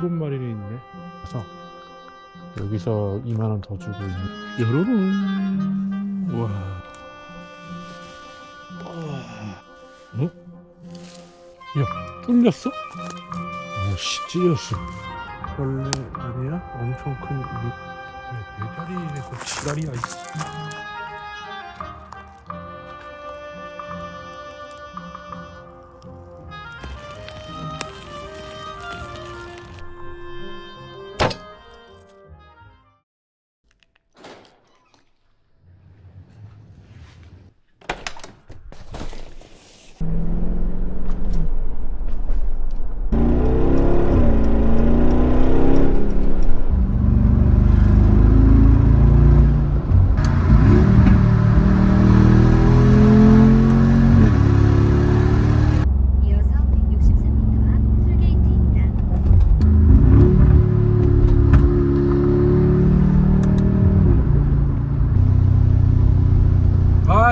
7마리는 있네. 그래서 여기서 2만원 더 주고 있네. 여러분, 우와. 어? 야, 뚫렸어? 오씨, 찔렸어. 원래 아니야? 엄청 큰 내 자리에서 지랄이야.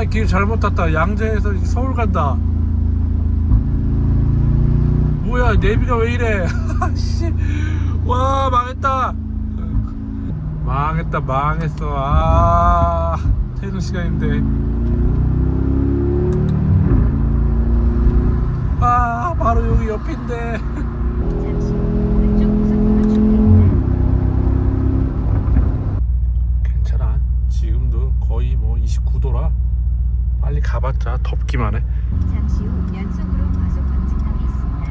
길 잘못 탔다. 양재에서 서울 간다. 뭐야, 내비가 왜 이래? 씨, 와, 망했다. 망했어. 아, 퇴근 시간인데. 아, 바로 여기 옆인데. 잠시 후 왼쪽 고속도로 출구입니다. 괜찮아. 지금도 거의 뭐 29도라. 빨리 가봤자 덥기만 해. 잠시 후 연속으로 과속 방지턱이 있습니다.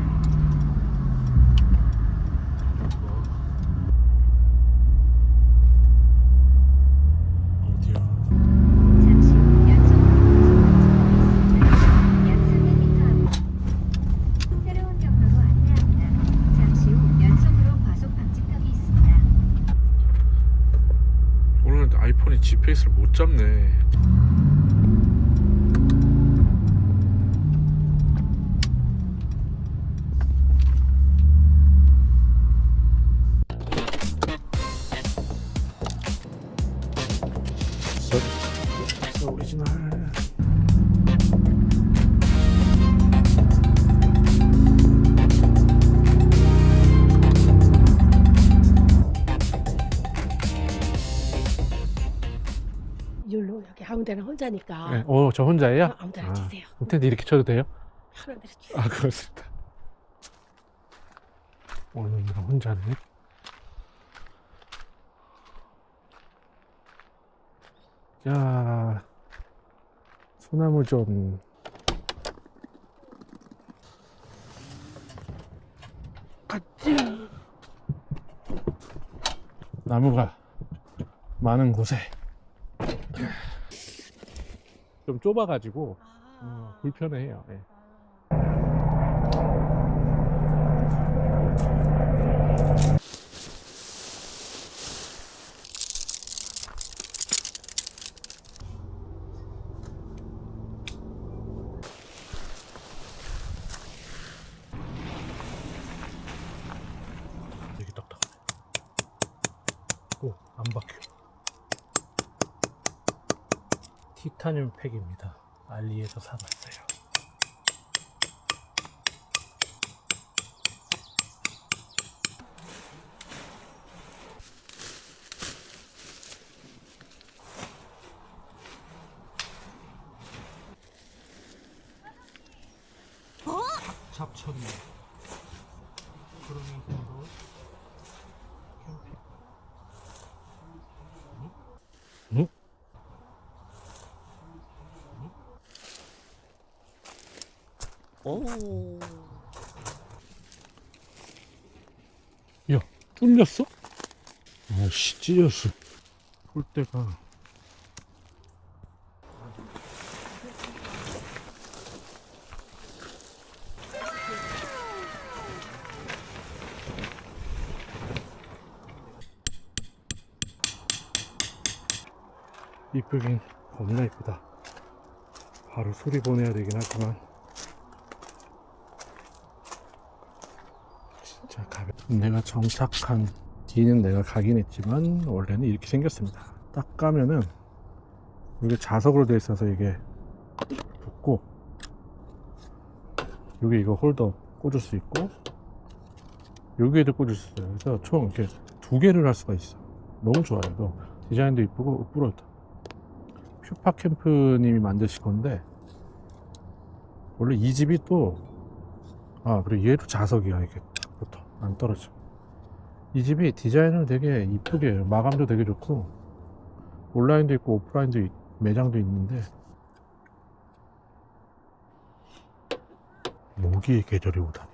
어디야? 잠시 후 연속으로 과속 방지턱이 있습니다. 약 300m 앞 새로운 경로로 안내합니다. 잠시 후 연속으로 과속 방지턱이 있습니다. 오늘 아이폰이 GPS를 못 잡네. 오리지널. 여기로 여기 아무 데나 혼자니까. 네. 저 혼자예요? 아무 데나 주세요. 근데 이렇게 쳐도 돼요? 하나 데나 주세요. 아, 그렇습니다. 오늘 나 혼자네. 야, 소나무 좀. 가자. 나무가 많은 곳에 좀 좁아가지고 불편해요. 예. 되게 딱딱하네. 오, 안 박혀. 티타늄 팩입니다. 알리에서 사봤어요. 잡쳤네. 그러면 또 캠핑. 응? 오. 야, 뚫렸어? 아씨, 찢었어. 폴대가. 이쁘긴 겁나 이쁘다. 바로 소리 보내야 되긴 하지만 진짜 내가 정착한 뒤는 내가 가긴 했지만 원래는 이렇게 생겼습니다. 딱 까면은 이게 자석으로 되어 있어서 이게 붙고, 여기 이거 홀더 꽂을 수 있고, 여기에도 꽂을 수 있어요. 그래서 총 이렇게 2개를 할 수가 있어. 너무 좋아요. 이거 디자인도 이쁘고 뿌듯다. 퓨파캠프님이 만드신 건데 원래 이 집이 또 그리고 얘도 자석이야. 이게 딱 붙어 안 떨어져. 이 집이 디자인을 되게 이쁘게 해요. 마감도 되게 좋고 온라인도 있고 오프라인도 매장도 있는데 모기의 계절이 오다니.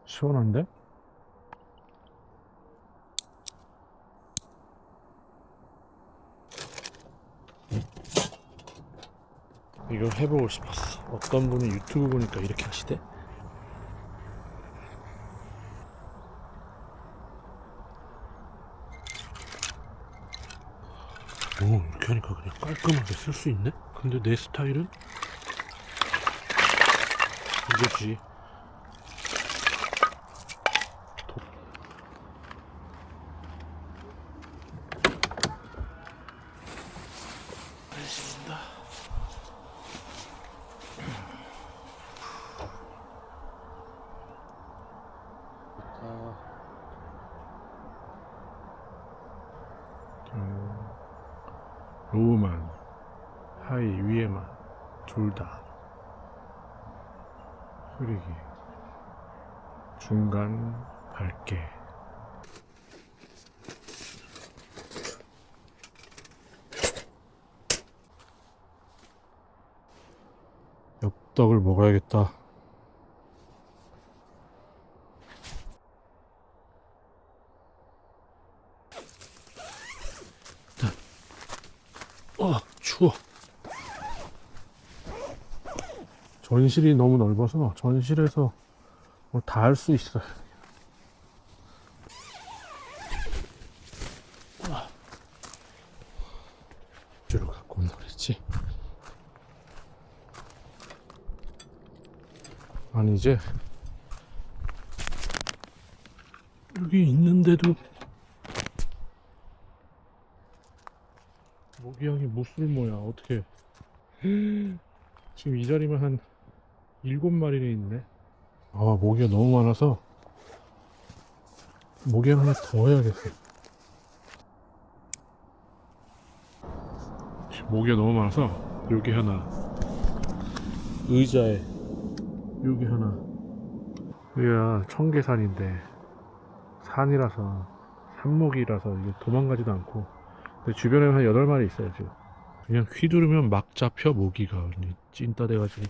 시원한데? 이거 해보고 싶었어. 어떤 분이 유튜브 보니까 이렇게 하시대? 이렇게 하니까 그냥 깔끔하게 쓸 수 있네? 근데 내 스타일은? 이거지. 알겠습니다. 로우만, 하이, 위에만 둘 다 흐리기, 중간 밝게. 엽떡을 먹어야겠다. 추워. 전실이 너무 넓어서 전실에서 뭐 다 할 수 있어요. 주로 갖고 온다 그랬지. 아니 이제 여기 있는데도 모기향이 무술모야. 어떻게 지금 이 자리만 한 7마리는 있네. 모기가 너무 많아서 모기향 하나 더 해야겠어. 모기가 너무 많아서 여기 하나, 의자에 여기 하나. 여기가 청계산인데 산이라서 산모기라서 이게 도망가지도 않고, 근데 주변에 한 8마리 있어요 지금. 그냥 휘두르면 막 잡혀 모기가. 찐따 돼가지고.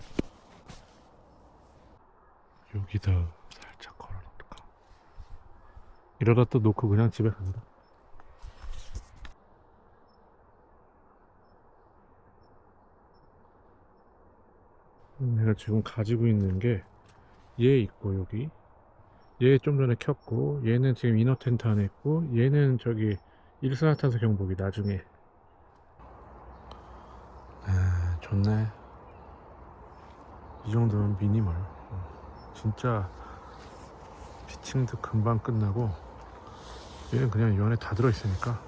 여기다 살짝 걸어놓을까. 이러다 또 놓고 그냥 집에 간다. 내가 지금 가지고 있는 게 얘 있고, 여기 얘 좀 전에 켰고, 얘는 지금 이너 텐트 안에 있고, 얘는 저기 일산화탄소 경보기 나중에. 좋네. 이 정도면 미니멀. 진짜 피칭도 금방 끝나고, 얘는 그냥 이 안에 다 들어있으니까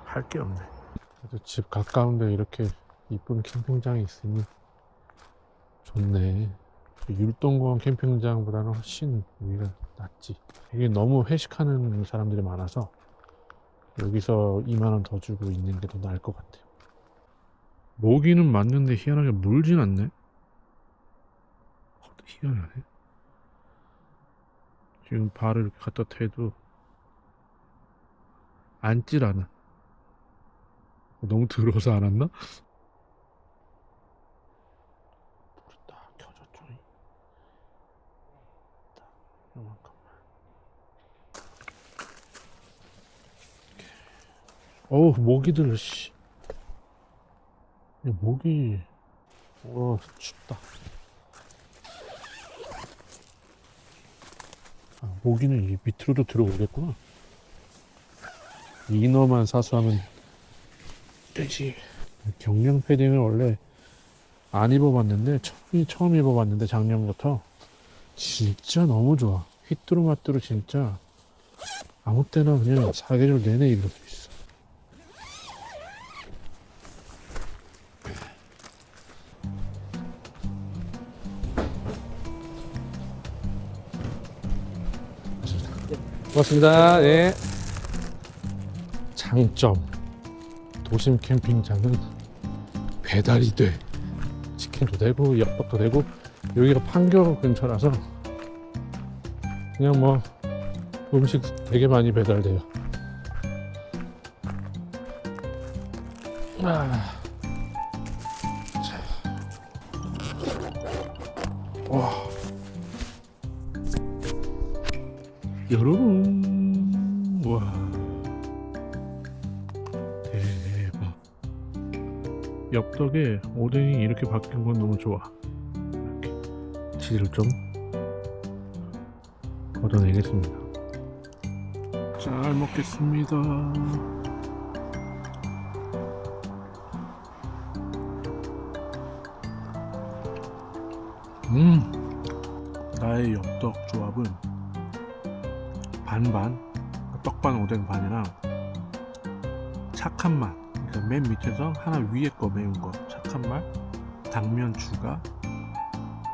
할 게 없네. 그래도 집 가까운데 이렇게 이쁜 캠핑장이 있으니 좋네. 율동공원 캠핑장보다는 훨씬 여기가 낫지. 이게 너무 회식하는 사람들이 많아서 여기서 2만원 더 주고 있는 게 더 나을 것 같아요. 모기는 맞는데 희한하게 물진 않네. 희한하네. 지금 발을 이렇게 갖다 대도 앉질 않아. 너무 더러워서 안 왔나? 불이 딱 켜졌죠. 딱 요만큼만. 어우, 모기들, 씨. 모기. 춥다. 모기는 이 밑으로도 들어오겠구나. 이너만 사수하면 되지. 경량 패딩을 원래 안 입어봤는데 처음 입어봤는데 작년부터 진짜 너무 좋아. 휘뚜루마뚜루 진짜 아무 때나 그냥 사계절 내내 입을 수 있어. 고맙습니다. 네. 장점. 도심 캠핑장은 배달이 돼. 치킨도 되고 엽떡도 되고 여기가 판교 근처라서 그냥 뭐 음식 되게 많이 배달돼요. 와. 여러분, 와, 대박. 엽떡에 오뎅이 이렇게 바뀐 건 너무 좋아. 이렇게 치즈를 좀 걷어내겠습니다. 잘 먹겠습니다. 나의 엽떡 조합은 반반, 떡반 오뎅 반이랑 착한 맛, 그러니까 맨 밑에서 하나 위에 거 매운 거 착한 맛, 당면 추가,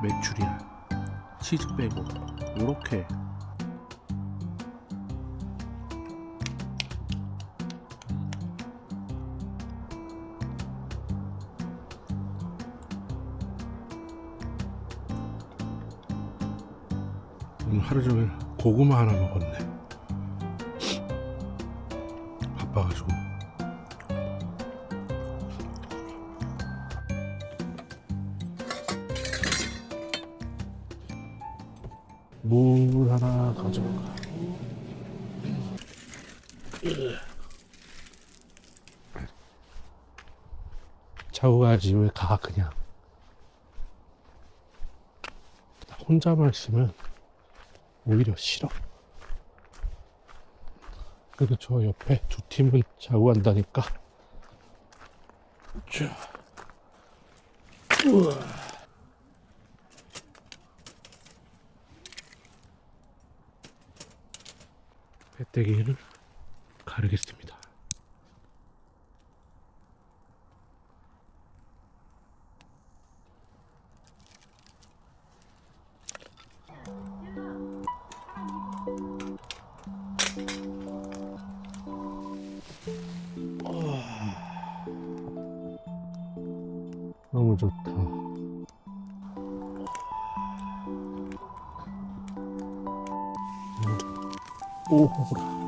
메추리알, 치즈 빼고 요렇게. 오늘 하루 종일 고구마 하나 먹었네. 바빠가지고. 물 하나 가져가. 자고 가야지. 왜 가 그냥. 혼자만 있으면 오히려 싫어. 그래도 저 옆에 두 팀은 자고 간다니까. 자, 우와. 배때기를 가르겠습니다. 너무 좋다. 오호라.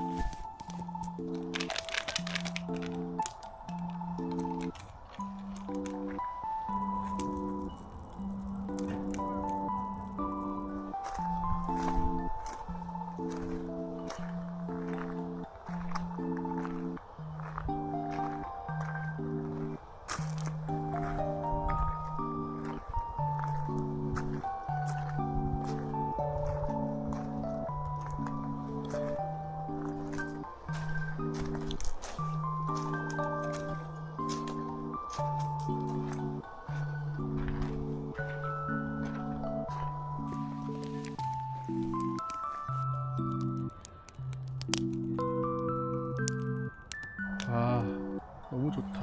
아, 너무 좋다.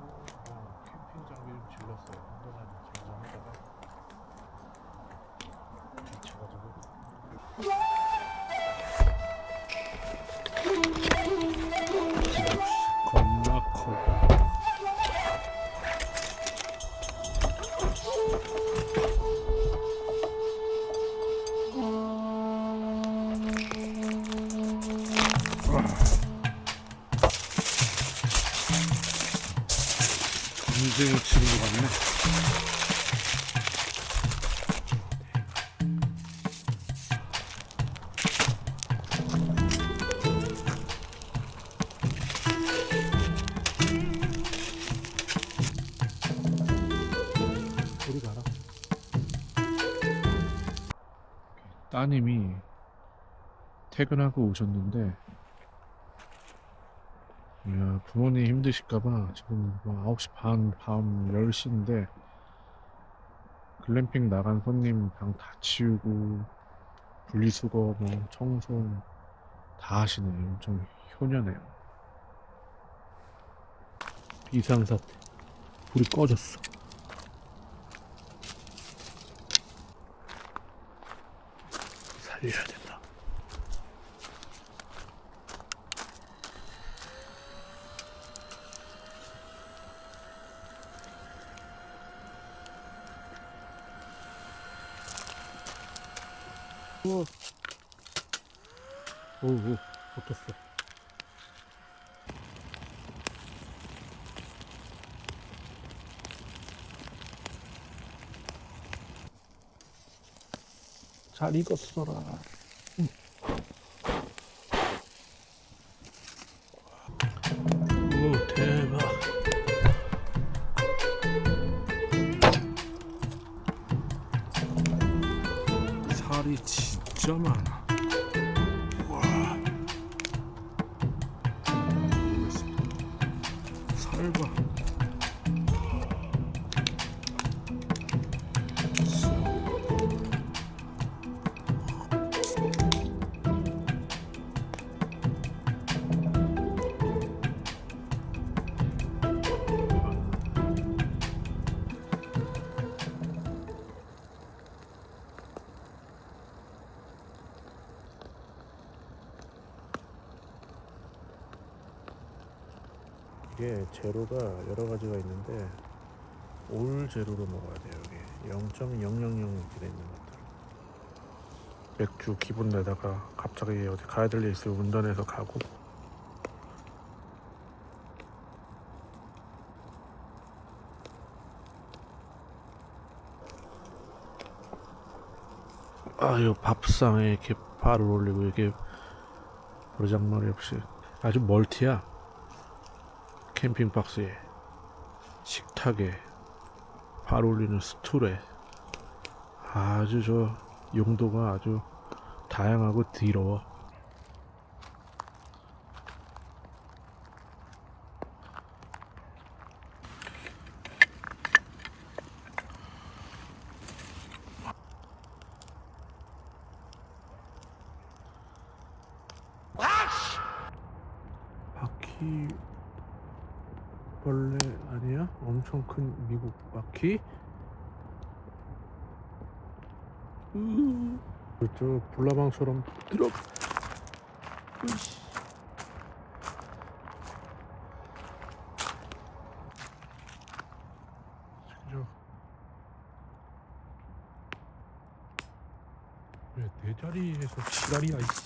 캠핑 장비 좀 질렀어요. 운동하는 장정에다가 미쳐가지고. 겁나 커. 전쟁을 치는 것 같네. 따님이 퇴근하고 오셨는데, 야, 부모님 힘드실까봐 지금 뭐 9시 반, 밤 10시인데 글램핑 나간 손님 방 다 치우고 분리수거, 뭐 청소 다 하시네요. 엄청 효녀네요. 비상사태. 불이 꺼졌어. 살려야 된다. 우와. 오우, 붙었어. 잘 익었어라. 오, 대박. 살이 진짜 많아. 와. 살 봐. 이게 제로가 여러 가지가 있는데 올 제로로 먹어야 돼요. 여기 0.000 이렇게 돼 있는 것들. 맥주 기본 내다가 갑자기 어디 가야 될 일 있으면 운전해서 가고. 아유, 밥상에 이렇게 발을 올리고 이게 버르장머리 없이 아주 멀티야. 캠핑 박스에 식탁에 발 올리는 스툴에 아주 저 용도가 아주 다양하고 더러워. 바퀴벌레 아니야? 엄청 큰 미국 바퀴? 저 불나방처럼 들어. 으이씨. 왜 내 자리에서 지랄이야 이씨.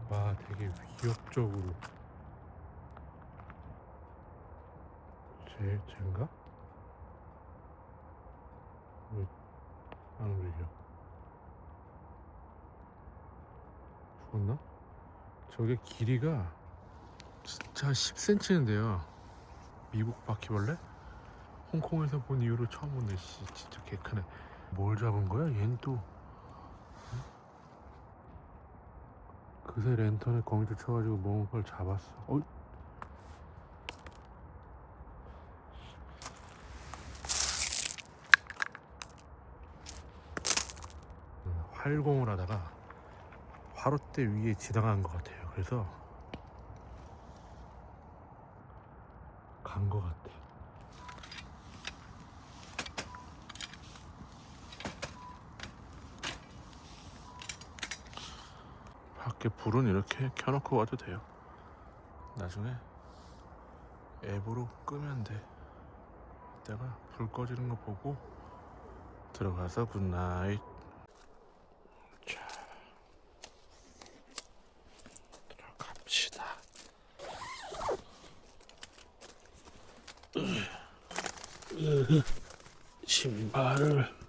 와, 되게 위협적으로. 쟤인가? 왜 안 울려? 죽었나? 저게 길이가 진짜 한 10cm는 돼요. 미국 바퀴벌레? 홍콩에서 본 이후로 처음 보네. 씨, 진짜 개 크네. 뭘 잡은 거야? 얜 또 그새 랜턴에 거미줄 쳐가지고 뭔가를 잡았어. 활공을 하다가 화롯대 위에 지나간 것 같아요. 그래서 간 것 같아. 밖에 불은 이렇게 켜놓고 와도 돼요. 나중에 앱으로 끄면 돼. 이따가 불 꺼지는 거 보고 들어가서 굿나잇. 자, 들어갑시다. 신발을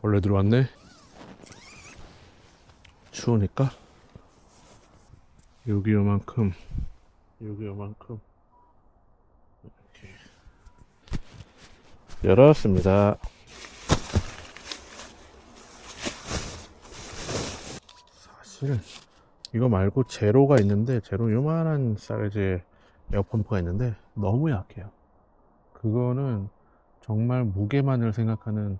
벌레 들어왔네. 추우니까 여기 요만큼 이렇게 열었습니다. 사실 이거 말고 제로가 있는데, 제로 요만한 사이즈의 에어펌프가 있는데 너무 약해요. 그거는 정말 무게만을 생각하는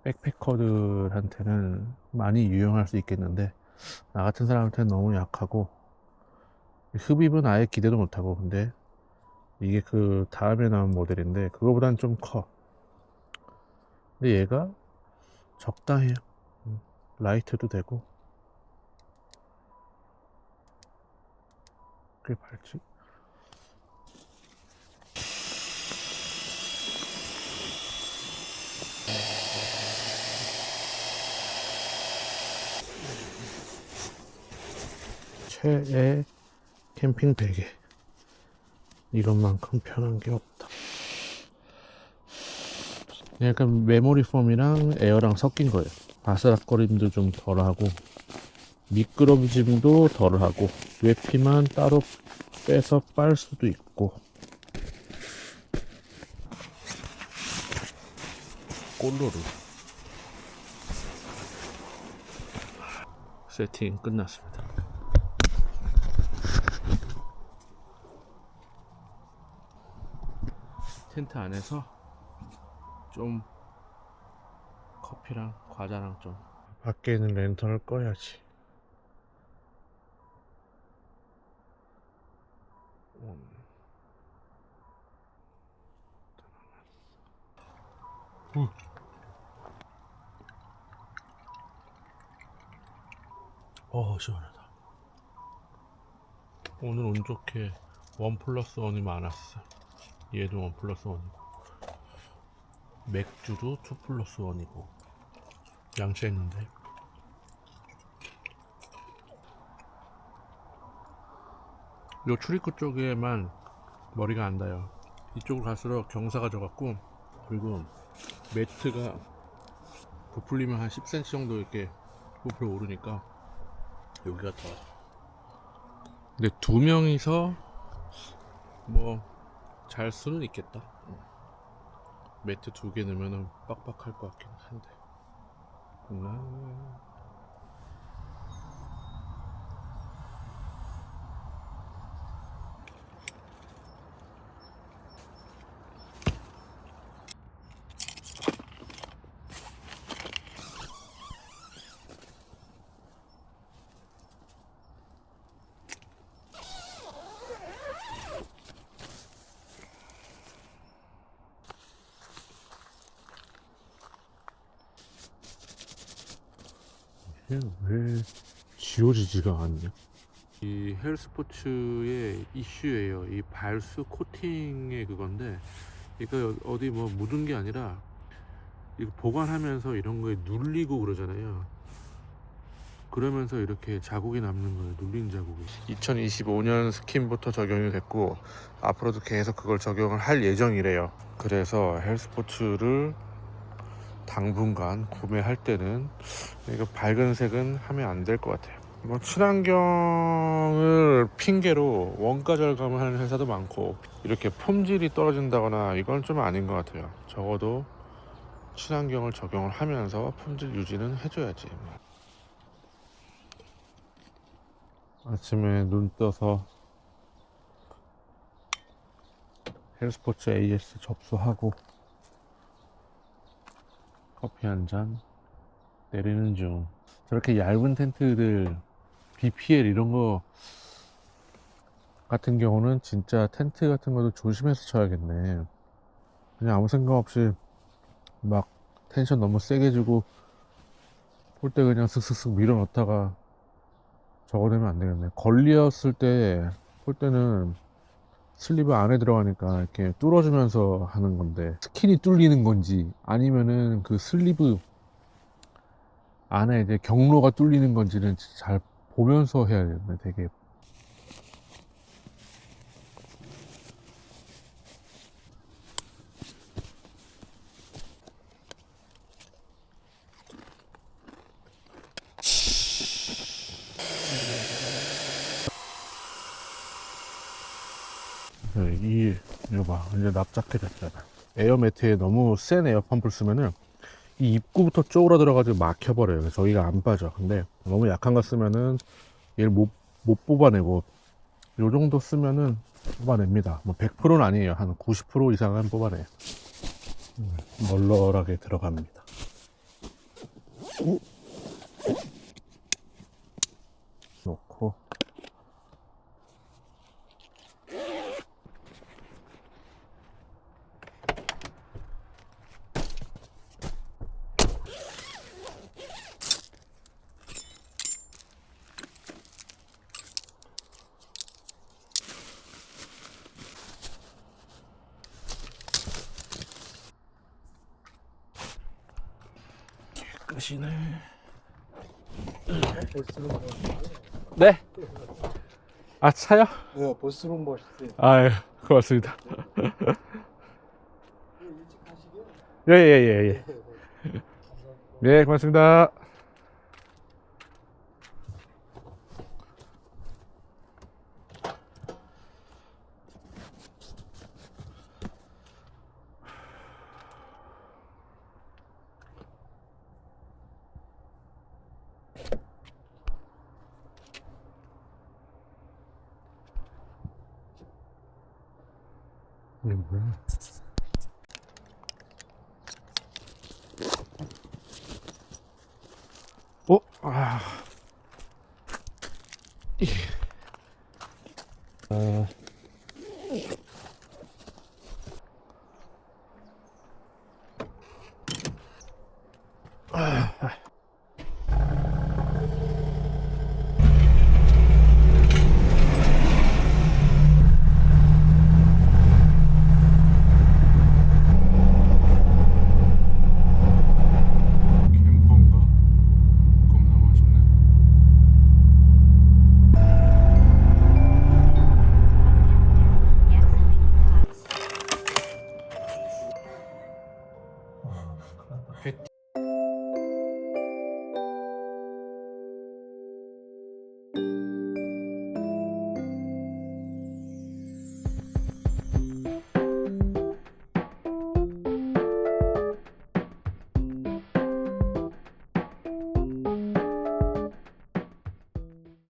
백패커들한테는 많이 유용할 수 있겠는데, 나 같은 사람한테는 너무 약하고 흡입은 아예 기대도 못하고. 근데 이게 그 다음에 나온 모델인데 그거보단 좀 커. 근데 얘가 적당해요. 라이트도 되고. 꽤 밝지? 최애 캠핑 베개. 이것만큼 편한 게 없다. 약간 메모리 폼이랑 에어랑 섞인 거예요. 바스락거림도 좀 덜하고 미끄러짐도 덜하고, 외피만 따로 빼서 빨 수도 있고. 꼴로르 세팅 끝났습니다. 텐트 안에서 좀 커피랑 과자랑 좀, 밖에 있는 랜턴을 꺼야지. 시원하다. 오늘 운 좋게 1+1이 많았어. 얘도 1+1이고 맥주도 2+1이고 양치했는데. 요 출입구 쪽에만 머리가 안 닿아요. 이쪽으로 갈수록 경사가 져갖고, 그리고 매트가 부풀리면 한 10cm 정도 이렇게 부풀어 오르니까 여기가 더. 근데 두 명이서 뭐 잘 수는 있겠다. 매트 2개 넣으면 빡빡할 것 같긴 한데. 왜 지워지지가 않냐? 이 헬스포츠의 이슈예요. 이 발수 코팅의 그건데, 이거 어디 뭐 묻은 게 아니라 이거 보관하면서 이런 거에 눌리고 그러잖아요. 그러면서 이렇게 자국이 남는 거예요. 눌린 자국이. 2025년 스킨부터 적용이 됐고 앞으로도 계속 그걸 적용을 할 예정이래요. 그래서 헬스포츠를 당분간 구매할 때는 이거 밝은 색은 하면 안 될 것 같아요. 뭐 친환경을 핑계로 원가 절감을 하는 회사도 많고, 이렇게 품질이 떨어진다거나 이건 좀 아닌 것 같아요. 적어도 친환경을 적용을 하면서 품질 유지는 해줘야지. 아침에 눈 떠서 헬스포츠 AS 접수하고 커피 한 잔 내리는 중. 저렇게 얇은 텐트들 BPL 이런 거 같은 경우는 진짜 텐트 같은 것도 조심해서 쳐야겠네. 그냥 아무 생각 없이 막 텐션 너무 세게 주고 폴대 그냥 슥슥슥 밀어 넣다가 저거 되면 안 되겠네. 걸렸을 때 폴대는 슬리브 안에 들어가니까 이렇게 뚫어주면서 하는 건데, 스킨이 뚫리는 건지 아니면은 그 슬리브 안에 이제 경로가 뚫리는 건지는 잘 보면서 해야겠네. 되게. 이거 봐. 이제 납작해졌잖아. 에어매트에 너무 센 에어펌프를 쓰면은 이 입구부터 쪼그라들어가지고 막혀버려요. 그래서 저기가 안 빠져. 근데 너무 약한 거 쓰면은 얘를 못 뽑아내고 요 정도 쓰면은 뽑아냅니다. 뭐 100%는 아니에요. 한 90% 이상은 뽑아내요. 널널하게 들어갑니다. 놓고 끝이네. 네. 아, 차요? 네, 보스룸 멋있어요. 아, 예, 고맙습니다. 일찍 가시게요? 예, 예, 예, 예. 네, 고맙습니다. 이게 뭐야? 아. 캠퍼인가? 겁나 멋있네. 약 300m 앞 배